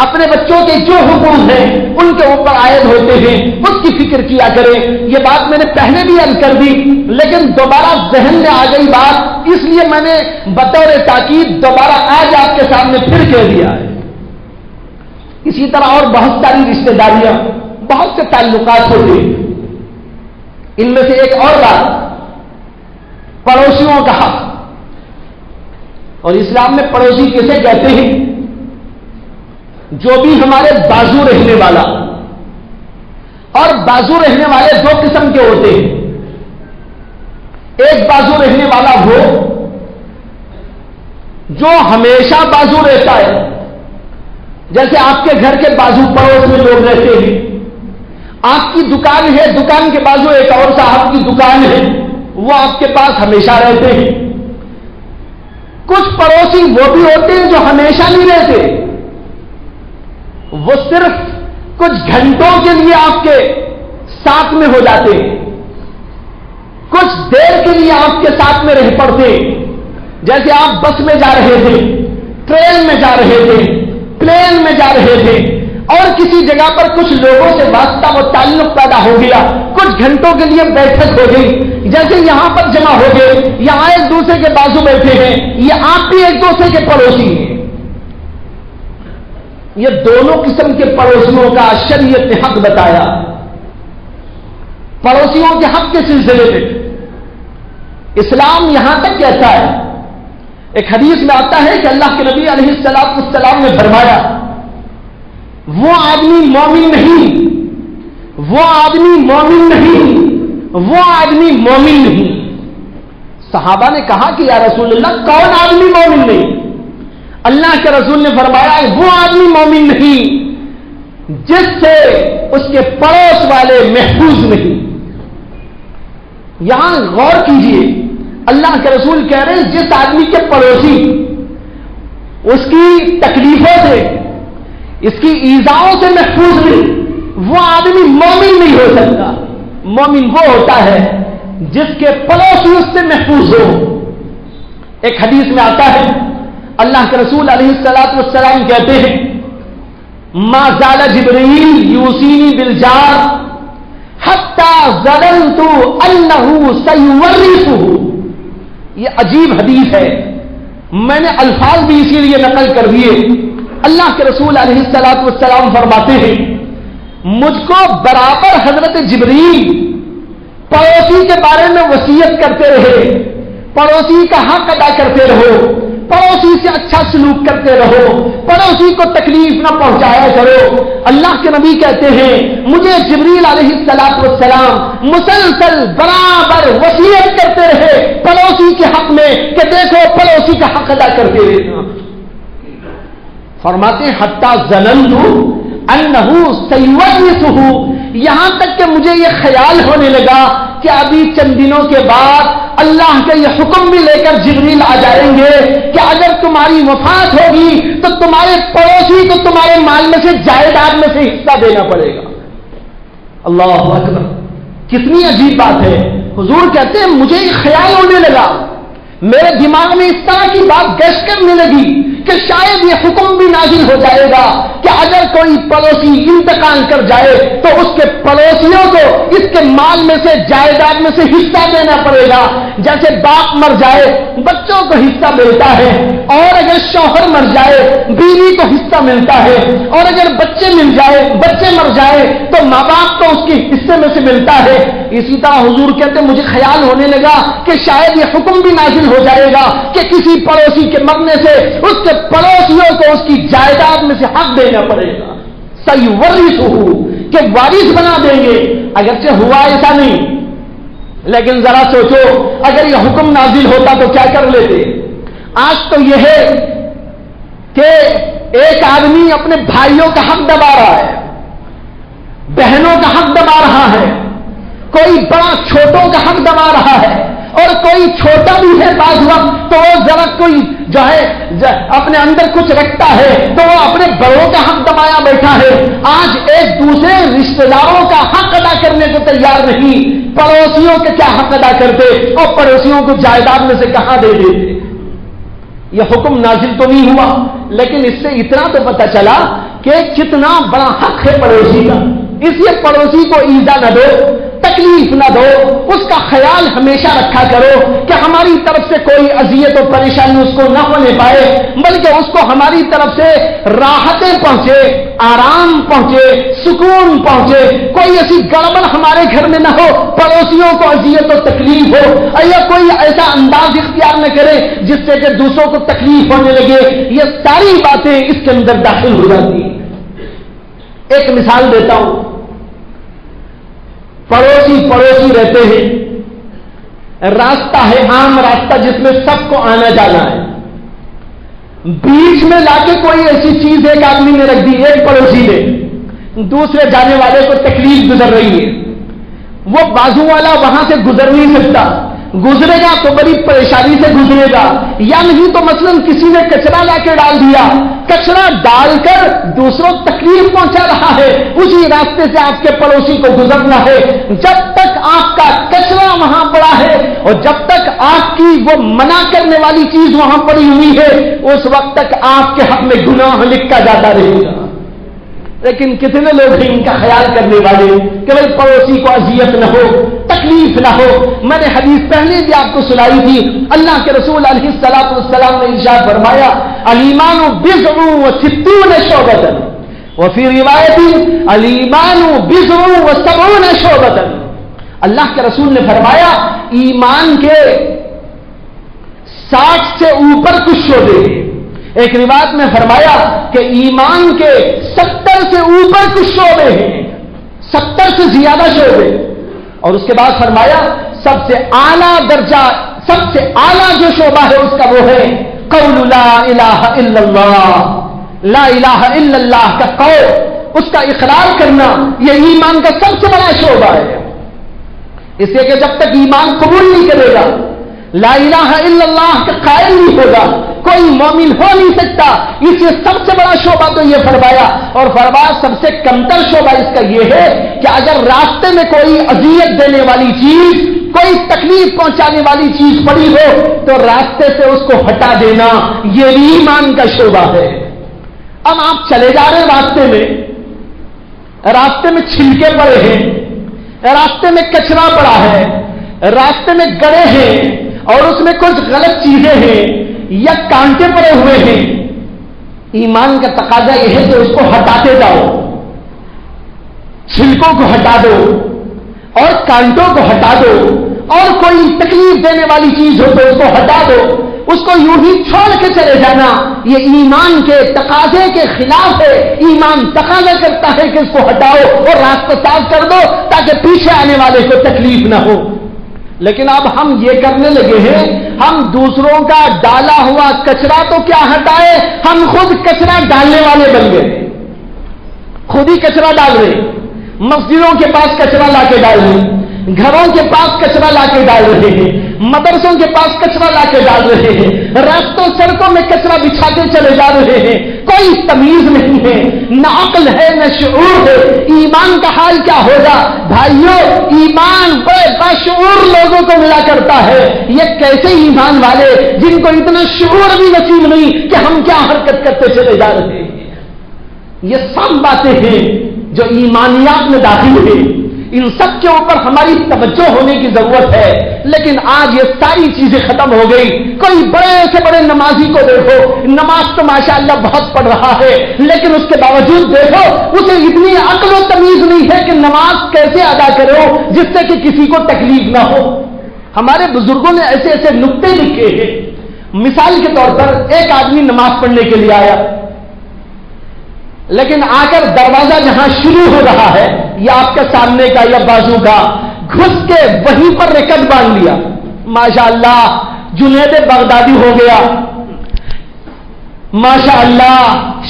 اپنے بچوں کے جو حقوق ہیں ان کے اوپر عائد ہوتے ہیں اس کی فکر کیا کرے۔ یہ بات میں نے پہلے بھی عرض کر دی لیکن دوبارہ ذہن میں آ گئی بات، اس لیے میں نے بطور تاکید دوبارہ آج آپ کے سامنے پھر کہہ دیا ہے۔ اسی طرح اور بہت ساری رشتہ داریاں، بہت سے تعلقات ہوتے ہیں، ان میں سے ایک اور بات پڑوسیوں کا حق۔ اور اسلام میں پڑوسی کسے کہتے ہیں؟ جو بھی ہمارے بازو رہنے والا، اور بازو رہنے والے دو قسم کے ہوتے ہیں. ایک بازو رہنے والا وہ جو ہمیشہ بازو رہتا ہے، جیسے آپ کے گھر کے بازو پڑوس میں لوگ رہتے ہیں. آپ کی دکان ہے، دکان کے بازو ایک اور صاحب کی دکان ہے، وہ آپ کے پاس ہمیشہ رہتے ہیں. کچھ پڑوسی وہ بھی ہوتے ہیں جو ہمیشہ نہیں رہتے، وہ صرف کچھ گھنٹوں کے لیے آپ کے ساتھ میں ہو جاتے ہیں، کچھ دیر کے لیے آپ کے ساتھ میں رہ پڑتے ہیں. جیسے آپ بس میں جا رہے تھے، ٹرین میں جا رہے تھے، پلین میں جا رہے تھے، اور کسی جگہ پر کچھ لوگوں سے واسطہ و تعلق پیدا ہو گیا، کچھ گھنٹوں کے لیے بیٹھک ہو گئی، جیسے یہاں پر جمع ہو گئے، یہاں ایک دوسرے کے بازو بیٹھے ہیں، یہ آپ بھی ایک دوسرے کے پڑوسی ہیں. یہ دونوں قسم کے پڑوسیوں کا شریعت نے حق بتایا. پڑوسیوں کے حق کے سلسلے میں اسلام یہاں تک کہتا ہے، ایک حدیث میں آتا ہے کہ اللہ کے نبی علیہ السلام نے فرمایا، وہ آدمی مومن نہیں، وہ آدمی مومن نہیں، وہ آدمی مومن نہیں. صحابہ نے کہا کہ یا رسول اللہ کون آدمی مومن نہیں؟ اللہ کے رسول نے فرمایا وہ آدمی مومن نہیں جس سے اس کے پڑوس والے محفوظ نہیں. یہاں غور کیجئے، اللہ کے رسول کہہ رہے ہیں جس آدمی کے پڑوسی اس کی تکلیفوں سے، اس کی ایذاؤں سے محفوظ نہیں، وہ آدمی مومن نہیں ہو سکتا. مومن وہ ہوتا ہے جس کے پڑوسی اس سے محفوظ ہو. ایک حدیث میں آتا ہے اللہ کے رسول علیہ السلام کہتے ہیں ما زال جبرائیل یوصینی بالجار حتی ظننت انہ سیورثہ. یہ عجیب حدیث ہے، میں نے الفاظ بھی اسی لیے نقل کر دیے. اللہ کے رسول علیہ السلام فرماتے ہیں مجھ کو برابر حضرت جبریل پڑوسی کے بارے میں وصیت کرتے رہے، پڑوسی کا حق ادا کرتے رہو، پڑوسی سے اچھا سلوک کرتے رہو، پڑوسی کو تکلیف نہ پہنچایا کرو. اللہ کے نبی کہتے ہیں مجھے جبریل علیہ السلام مسلسل برابر وصیت کرتے رہے پڑوسی کے حق میں کہ دیکھو پڑوسی کا حق ادا کرتے رہنا. فرماتے حتی ظننت انہ سیورثہ، یہاں تک کہ مجھے یہ خیال ہونے لگا کہ ابھی چند دنوں کے بعد اللہ کا یہ حکم بھی لے کر جبریل آ جائیں گے کہ اگر تمہاری وفات ہوگی تو تمہارے پڑوسی کو تمہارے مال میں سے، جائیداد میں سے حصہ دینا پڑے گا. اللہ اکبر، کتنی عجیب بات ہے. حضور کہتے ہیں مجھے یہ خیال ہونے لگا، میرے دماغ میں اس طرح کی بات گشت کرنے لگی کہ شاید یہ حکم بھی نازل ہو جائے گا کہ اگر کوئی پڑوسی انتقال کر جائے تو اس کے پڑوسیوں کو اس کے مال میں سے، جائیداد میں سے حصہ دینا پڑے گا. جیسے باپ مر جائے بچوں کو حصہ ملتا ہے، اور اگر شوہر مر جائے بیوی کو حصہ ملتا ہے، اور اگر بچے مر جائے تو ماں باپ کو اس کے حصے میں سے ملتا ہے. اسی طرح حضور کہتے مجھے خیال ہونے لگا کہ شاید یہ حکم بھی نازل ہو جائے گا کہ کسی پڑوسی کے مرنے سے اس کے پڑوسیوں کو اس کی جائیداد میں سے حق دینا پڑے گا. سیورثہ، کہ وارث بنا دیں گے. اگرچہ ہوا ایسا نہیں، لیکن ذرا سوچو اگر یہ حکم نازل ہوتا تو کیا کر لیتے. آج تو یہ ہے کہ ایک آدمی اپنے بھائیوں کا حق دبا رہا ہے، بہنوں کا حق دبا رہا ہے، کوئی بڑا چھوٹوں کا حق دبا رہا ہے، اور کوئی چھوٹا بھی ہے بعض وقت تو وہ ذرا کوئی جو ہے اپنے اندر کچھ رکھتا ہے تو وہ اپنے بڑوں کا حق دبایا بیٹھا ہے. آج ایک دوسرے رشتہ داروں کا حق ادا کرنے کو تیار نہیں، پڑوسیوں کے کیا حق ادا کرتے اور پڑوسیوں کو جائیداد میں سے کہاں دے دیتے. یہ حکم نازل تو نہیں ہوا، لیکن اس سے اتنا تو پتہ چلا کہ کتنا بڑا حق ہے پڑوسی کا. اس لیے پڑوسی کو ایذا نہ دو تکلیف نہ دو، اس کا خیال ہمیشہ رکھا کرو کہ ہماری طرف سے کوئی اذیت و پریشانی اس کو نہ ہونے پائے، بلکہ اس کو ہماری طرف سے راحتیں پہنچے، آرام پہنچے، سکون پہنچے، کوئی ایسی گڑبڑ ہمارے گھر میں نہ ہو، پڑوسیوں کو اذیت و تکلیف ہو، یا کوئی ایسا انداز اختیار نہ کرے جس سے کہ دوسروں کو تکلیف ہونے لگے، یہ ساری باتیں اس کے اندر داخل ہو جاتی ہیں۔ ایک مثال دیتا ہوں، پڑوسی رہتے ہیں، راستہ ہے، عام راستہ جس میں سب کو آنا جانا ہے، بیچ میں لا کے کوئی ایسی چیز ایک آدمی نے رکھ دی، ایک پڑوسی نے، دوسرے جانے والے کو تکلیف گزر رہی ہے، وہ بازو والا وہاں سے گزر نہیں سکتا، گزرے گا تو بڑی پریشانی سے گزرے گا، یا نہیں تو مثلا کسی نے کچرا لا کے ڈال دیا، کچرا ڈال کر دوسروں تکلیف پہنچا رہا ہے، اسی راستے سے آپ کے پڑوسی کو گزرنا ہے۔ جب تک آپ کا کچرا وہاں پڑا ہے اور جب تک آپ کی وہ منع کرنے والی چیز وہاں پڑی ہوئی ہے، اس وقت تک آپ کے حق میں گناہ لکھا جاتا رہے گا۔ لیکن کتنے لوگ ہیں ان کا خیال کرنے والے کہ بھائی پڑوسی کو اذیت نہ ہو، تکلیف نہ ہو۔ میں نے حدیث پہلے بھی آپ کو سنائی تھی، اللہ کے رسول علیہ الصلوۃ والسلام نے ارشاد فرمایا، الایمان بضع وستون شعبۃ، وفی روایت الایمان بضع وسبعون شعبۃ۔ اللہ کے رسول نے فرمایا ایمان کے 60 سے اوپر کچھ شعبے ہیں، ایک روایت میں فرمایا کہ ایمان کے 70 سے اوپر کچھ شعبے ہیں، 70 سے زیادہ شعبے، اور اس کے بعد فرمایا سب سے اعلیٰ درجہ، سب سے اعلیٰ جو شعبہ ہے اس کا وہ ہے قول لا الہ الا اللہ، لا الہ الا اللہ کا قول، اس کا اقرار کرنا، یہ ایمان کا سب سے بڑا شعبہ ہے۔ اس لیے کہ جب تک ایمان قبول نہیں کرے گا، لا الہ الا اللہ کا قائل نہیں ہوگا، کوئی مومن ہو نہیں سکتا۔ اس سے سب سے بڑا شعبہ تو یہ فرمایا، اور فرمایا سب سے کمتر شعبہ اس کا یہ ہے کہ اگر راستے میں کوئی اذیت دینے والی چیز، کوئی تکلیف پہنچانے والی چیز پڑی ہو تو راستے سے اس کو ہٹا دینا، یہ بھی ایمان کا شعبہ ہے۔ اب آپ چلے جا رہے ہیں راستے میں چھلکے پڑے ہیں، راستے میں کچرا پڑا ہے، راستے میں گڑے ہیں اور اس میں کچھ غلط چیزیں ہیں یا کانٹے پڑے ہوئے ہیں، ایمان کا تقاضا یہ ہے کہ اس کو ہٹاتے جاؤ، چھلکوں کو ہٹا دو اور کانٹوں کو ہٹا دو، اور کوئی تکلیف دینے والی چیز ہو تو اس کو ہٹا دو، اس کو یوں ہی چھوڑ کے چلے جانا، یہ ایمان کے تقاضے کے خلاف ہے۔ ایمان تقاضا کرتا ہے کہ اس کو ہٹاؤ اور راستہ صاف کر دو تاکہ پیچھے آنے والے کو تکلیف نہ ہو۔ لیکن اب ہم یہ کرنے لگے ہیں، ہم دوسروں کا ڈالا ہوا کچرا تو کیا ہٹائے، ہم خود کچرا ڈالنے والے بن گئے، خود ہی کچرا ڈال رہے، مسجدوں کے پاس کچرا لا کے ڈال رہے، گھروں کے پاس کچرا لا کے ڈال رہے ہیں، مدرسوں کے پاس کچرا لا کے ڈال رہے ہیں، راستوں سڑکوں میں کچرا بچھا کے چلے جا رہے ہیں، کوئی تمیز نہیں ہے، نہ عقل ہے نہ شعور ہے۔ ایمان کا حال کیا ہوگا بھائیوں؟ ایمان بڑے باشعور لوگوں کو ملا کرتا ہے، یہ کیسے ایمان والے جن کو اتنا شعور بھی نصیب نہیں کہ ہم کیا حرکت کرتے چلے جا رہے ہیں۔ یہ سب باتیں ہیں جو ایمانیات میں داخل ہیں، ان سب کے اوپر ہماری توجہ ہونے کی ضرورت ہے۔ لیکن آج یہ ساری چیزیں ختم ہو گئی۔ کوئی بڑے سے بڑے نمازی کو دیکھو، نماز تو ماشاءاللہ بہت پڑھ رہا ہے، لیکن اس کے باوجود دیکھو اسے اتنی عقل و تمیز نہیں ہے کہ نماز کیسے ادا کرو جس سے کہ کسی کو تکلیف نہ ہو۔ ہمارے بزرگوں نے ایسے ایسے نقطے لکھے ہیں۔ مثال کے طور پر ایک آدمی نماز پڑھنے کے لیے آیا، لیکن آ کر دروازہ جہاں شروع ہو رہا ہے یا آپ کے سامنے کا یا بازو کا، گھس کے وہیں پر رکعت باندھ لیا۔ ماشاءاللہ جنید بغدادی ہو گیا، ماشاءاللہ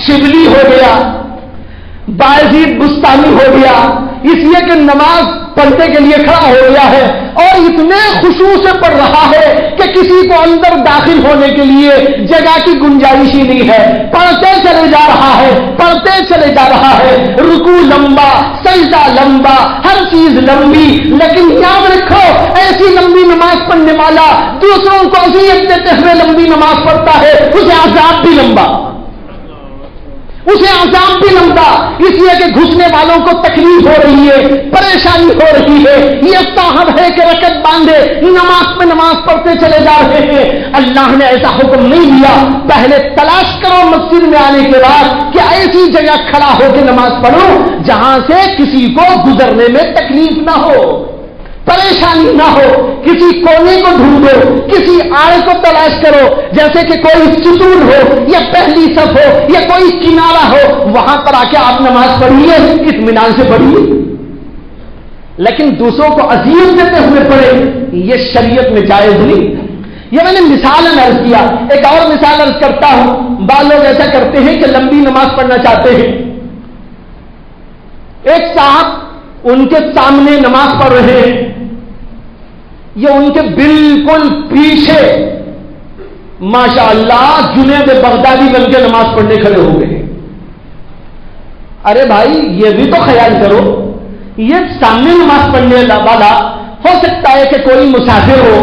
شبلی ہو گیا، باعزید بستانی ہو گیا، اس لیے کہ نماز پڑھنے کے لیے کھڑا ہو گیا ہے اور اتنے خشوع سے پڑھ رہا ہے کہ کسی کو اندر داخل ہونے کے لیے جگہ کی گنجائش ہی نہیں ہے۔ پڑھتے چلے جا رہا ہے، پڑھتے چلے جا رہا ہے، رکوع لمبا، سجدہ لمبا، ہر چیز لمبی، لیکن یاد رکھو ایسی لمبی نماز پڑھنے والا دوسروں کو اذیت دیتے ہوئے لمبی نماز پڑھتا ہے، اسے عذاب بھی لمبا، اسے عذاب بھی لمبا، اس لیے کہ گھسنے والوں کو تکلیف ہو رہی ہے، پریشانی ہو رہی ہے، یہ صاحب ہے کہ رکعت باندھے نماز پہ نماز پڑھتے چلے جا رہے ہیں۔ اللہ نے ایسا حکم نہیں دیا، پہلے تلاش کرو مسجد میں آنے کے بعد کہ ایسی جگہ کھڑا ہو کے نماز پڑھو جہاں سے کسی کو گزرنے میں تکلیف نہ ہو، پریشانی نہ ہو، کسی کونے کو ڈھونڈو، کسی آڑے کو تلاش کرو، جیسے کہ کوئی ستون ہو یا پہلی صف ہو یا کوئی کنارہ ہو، وہاں پر آ کے آپ نماز پڑھیے، اطمینان سے پڑھیے۔ لیکن دوسروں کو اذیت دیتے ہوئے پڑھے، یہ شریعت میں جائز نہیں۔ یہ میں نے مثال عرض کیا، ایک اور مثال عرض کرتا ہوں۔ بعض لوگ ایسا کرتے ہیں کہ لمبی نماز پڑھنا چاہتے ہیں، ایک صاحب ان کے سامنے نماز پڑھ رہے ہیں، یہ ان کے بالکل پیچھے ماشاء اللہ جنید بغدادی بن کے نماز پڑھنے کھڑے ہو گئے۔ ارے بھائی یہ بھی تو خیال کرو، یہ سامنے نماز پڑھنے والا ہو سکتا ہے کہ کوئی مسافر ہو،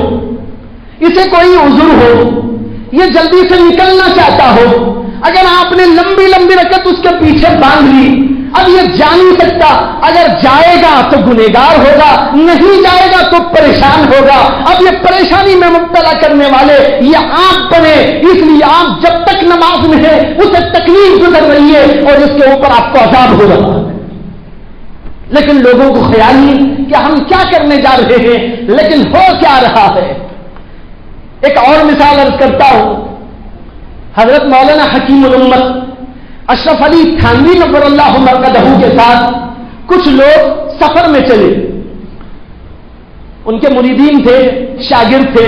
اسے کوئی عذر ہو، یہ جلدی سے نکلنا چاہتا ہو، اگر آپ نے لمبی لمبی رکعت اس کے پیچھے باندھ لی، اب یہ جا نہیں سکتا، اگر جائے گا تو گنہگار ہوگا، نہیں جائے گا تو پریشان ہوگا۔ اب یہ پریشانی میں مبتلا کرنے والے یہ آپ بنے، اس لیے آپ جب تک نماز میں ہے اسے تکلیف گزر رہی ہے اور اس کے اوپر آپ کو عذاب ہو رہا ہے، لیکن لوگوں کو خیال نہیں کہ ہم کیا کرنے جا رہے ہیں، لیکن ہو کیا رہا ہے۔ ایک اور مثال عرض کرتا ہوں، حضرت مولانا حکیم الامت اشرف علی تھانوی نور اللہ مرقدہ کے ساتھ کچھ لوگ سفر میں چلے، ان کے مریدین تھے، شاگرد تھے،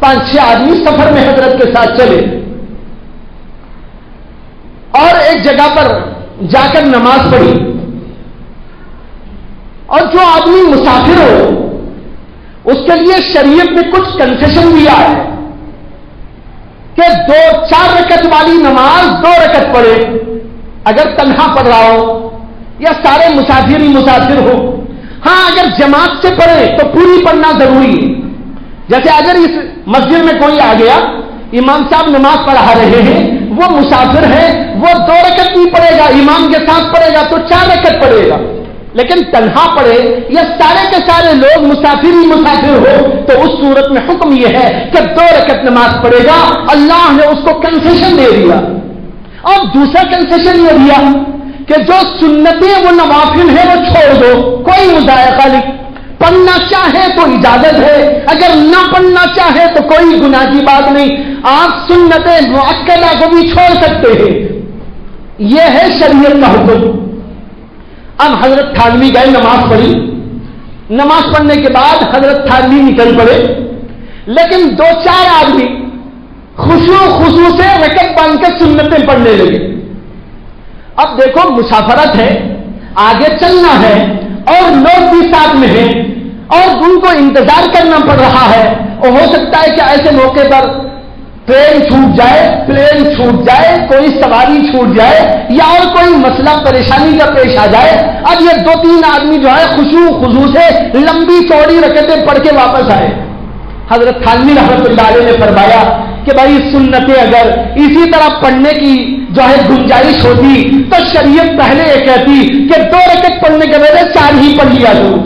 5-6 آدمی سفر میں حضرت کے ساتھ چلے اور ایک جگہ پر جا کر نماز پڑھی، اور جو آدمی مسافر ہو اس کے لیے شریعت نے کچھ کنسیشن دیا ہے کہ 2-4 رکعت والی نماز 2 رکعت پڑھے، اگر تنہا پڑھ رہا ہو یا سارے مسافر ہی مسافر ہو۔ ہاں اگر جماعت سے پڑھے تو پوری پڑھنا ضروری ہے، جیسے اگر اس مسجد میں کوئی آ گیا، امام صاحب نماز پڑھا رہے ہیں، وہ مسافر ہے، وہ 2 رکعت نہیں پڑھے گا، امام کے ساتھ پڑھے گا تو 4 رکعت پڑھے گا۔ لیکن تنہا پڑھے یا سارے کے سارے لوگ مسافر ہی مسافر ہو تو اس صورت میں حکم یہ ہے کہ 2 رکعت نماز پڑھے گا۔ اللہ نے اس کو کنسیشن دے دیا، اور دوسرا کنسیشن یہ دیا کہ جو سنتیں وہ نوافل ہیں وہ چھوڑ دو، کوئی مضائقہ نہیں، پڑھنا چاہے تو اجازت ہے، اگر نہ پڑھنا چاہے تو کوئی گناہ کی بات نہیں، آپ سنتیں مؤکدہ کو بھی چھوڑ سکتے ہیں۔ یہ ہے شریعت کا حکم۔ اب حضرت تھانوی گئے، نماز پڑھی، نماز پڑھنے کے بعد حضرت تھانوی نکل پڑے، لیکن 2-4 آدمی خضوع سے رکعت باندھ کے سنتیں پڑھنے لگے۔ اب دیکھو مسافرت ہے، آگے چلنا ہے اور لوگ بھی ساتھ میں ہیں اور ان کو انتظار کرنا پڑ رہا ہے، اور ہو سکتا ہے کہ ایسے موقع پر ٹرین چھوٹ جائے، پلین چھوٹ جائے، کوئی سواری چھوٹ جائے یا اور کوئی مسئلہ پریشانی کا پیش آ جائے۔ اب یہ 2-3 آدمی جو ہے خضوع سے لمبی چوڑی رکعتیں پڑھ کے واپس آئے۔ حضرت تھانوی رحمۃ اللہ علیہ نے فرمایا کہ بھائی سنتیں اگر اسی طرح پڑھنے کی جو ہے گنجائش ہوتی تو شریعت پہلے یہ کہتی کہ 2 رکعت پڑھنے کے بجائے 4 ہی پڑھ لیا کرو،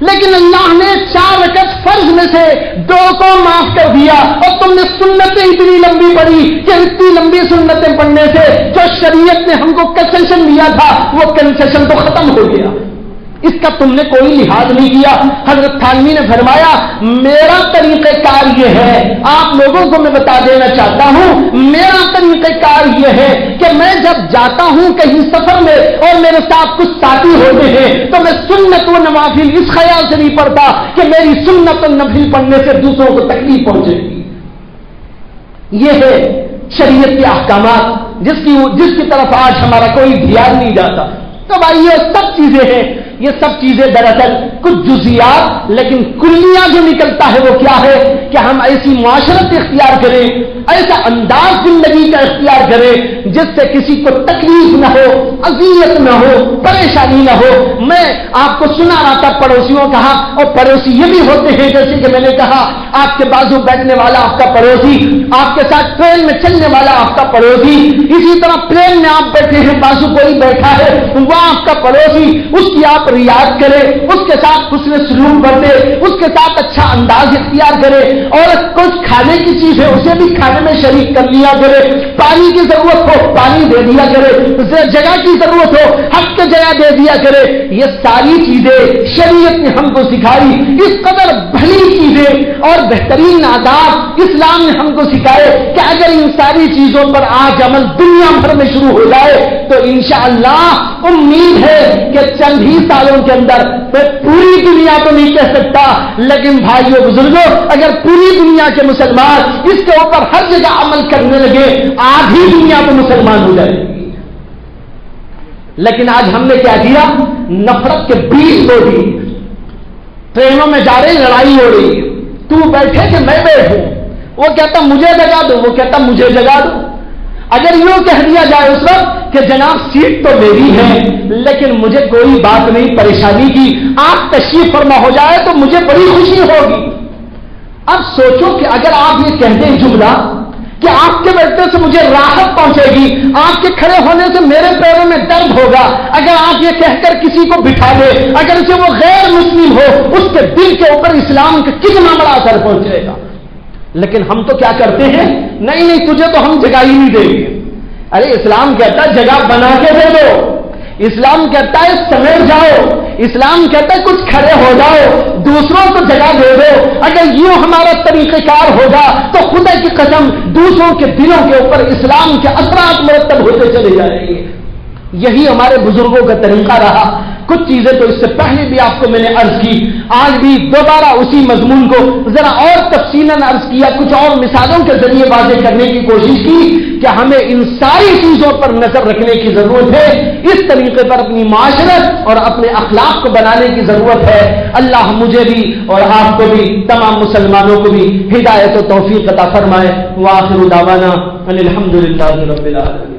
لیکن اللہ نے 4 رکعت فرض میں سے 2 کو معاف کر دیا، اور تم نے سنتیں اتنی لمبی پڑھی کہ اتنی لمبی سنتیں پڑھنے سے جو شریعت نے ہم کو کنسیشن دیا تھا وہ کنسیشن تو ختم ہو گیا، اس کا تم نے کوئی لحاظ نہیں کیا۔ حضرت تھانوی نے فرمایا میرا طریقہ کار یہ ہے، آپ لوگوں کو میں بتا دینا چاہتا ہوں، میرا طریقہ کار یہ ہے کہ میں جب جاتا ہوں کہیں سفر میں اور میرے ساتھ کچھ ساتھی ہوتے ہیں تو میں سنت و نوافل اس خیال سے نہیں پڑھتا کہ میری سنت و نوافل پڑھنے سے دوسروں کو تکلیف پہنچے گی۔ یہ ہے شریعت کے احکامات جس کی طرف آج ہمارا کوئی دھیان نہیں جاتا۔ تو بھائی یہ سب چیزیں ہیں یہ سب چیزیں دراصل کچھ جزیات، لیکن کلیہ جو نکلتا ہے وہ کیا ہے کہ ہم ایسی معاشرت اختیار کریں، ایسا انداز زندگی کا اختیار کریں جس سے کسی کو تکلیف نہ ہو، اذیت نہ ہو، پریشانی نہ ہو۔ میں آپ کو سنا رہا تھا پڑوسیوں کہا، اور پڑوسی یہ بھی ہوتے ہیں جیسے کہ میں نے کہا آپ کے بازو بیٹھنے والا آپ کا پڑوسی، آپ کے ساتھ ٹرین میں چلنے والا آپ کا پڑوسی، اسی طرح پلین میں آپ بیٹھے ہیں بازو کوئی بیٹھا ہے وہ آپ کا پڑوسی، اس کی آپ رعایت کریں، اس کے ساتھ حسن سلوک برتے، اس کے ساتھ اچھا انداز اختیار کرے، اور کچھ کھانے کی چیز ہے اسے بھی کھانے میں شریک کر لیا کرے، پانی کی ضرورت ہو پانی دے دیا کرے، اسے جگہ کی ضرورت ہو حق کے جگہ دے دیا کرے۔ یہ ساری چیزیں شریعت نے ہم کو سکھائی، اس قدر بھلی چیزیں اور بہترین آداب اسلام نے ہم کو سکھائے کہ اگر ان ساری چیزوں پر آج عمل دنیا بھر میں شروع ہو جائے تو انشاءاللہ امید ہے کہ چند ہی سالوں کے اندر میں پوری دنیا تو نہیں کہہ سکتا، لیکن بھائیوں بزرگوں اگر پوری دنیا کے مسلمان اس کے اوپر ہر جگہ عمل کرنے لگے آدھی دنیا تو مسلمان ہو جائے گی۔ لیکن آج ہم نے کیا کیا؟ نفرت کے بیج بو دی، ٹرینوں میں جا رہے لڑائی ہو رہی، تو بیٹھے کہ میں بیٹھوں، وہ کہتا مجھے جگہ دو، وہ کہتا مجھے جگہ دو۔ اگر یوں کہہ دیا جائے اس وقت کہ جناب سیٹ تو میری ہے لیکن مجھے کوئی بات نہیں پریشانی کی، آپ تشریف فرما ہو جائے تو مجھے بڑی خوشی ہوگی۔ اب سوچو کہ اگر آپ یہ کہہ دیں جملہ کہ آپ کے بیٹھنے سے مجھے راحت پہنچے گی، آپ کے کھڑے ہونے سے میرے پیروں میں درد ہوگا، اگر آپ یہ کہہ کر کسی کو بٹھا دے اگر اسے وہ غیر مسلم ہو اس کے دل کے اوپر اسلام کا کتنا بڑا اثر پہنچے گا۔ لیکن ہم تو کیا کرتے ہیں، نہیں تجھے تو ہم جگہ ہی نہیں دیں گے۔ ارے اسلام کہتا ہے جگہ بنا کے دے دو، اسلام کہتا ہے سمیٹ جاؤ، اسلام کہتا ہے کچھ کھڑے ہو جاؤ، دوسروں کو جگہ دے دو۔ اگر یوں ہمارا طریقہ کار ہوگا تو خدا کی قسم دوسروں کے دلوں کے اوپر اسلام کے اثرات مرتب ہوتے چلے جائیں گے۔ یہی ہمارے بزرگوں کا طریقہ رہا۔ کچھ چیزیں تو اس سے پہلے بھی آپ کو میں نے عرض کی، آج بھی دوبارہ اسی مضمون کو ذرا اور تفصیلاً عرض کیا، کچھ اور مثالوں کے ذریعے واضح کرنے کی کوشش کی کہ ہمیں ان ساری چیزوں پر نظر رکھنے کی ضرورت ہے، اس طریقے پر اپنی معاشرت اور اپنے اخلاق کو بنانے کی ضرورت ہے۔ اللہ مجھے بھی اور آپ کو بھی تمام مسلمانوں کو بھی ہدایت و توفیق عطا فرمائے۔ وآخر دعوانا ان الحمد للہ رب العالمین۔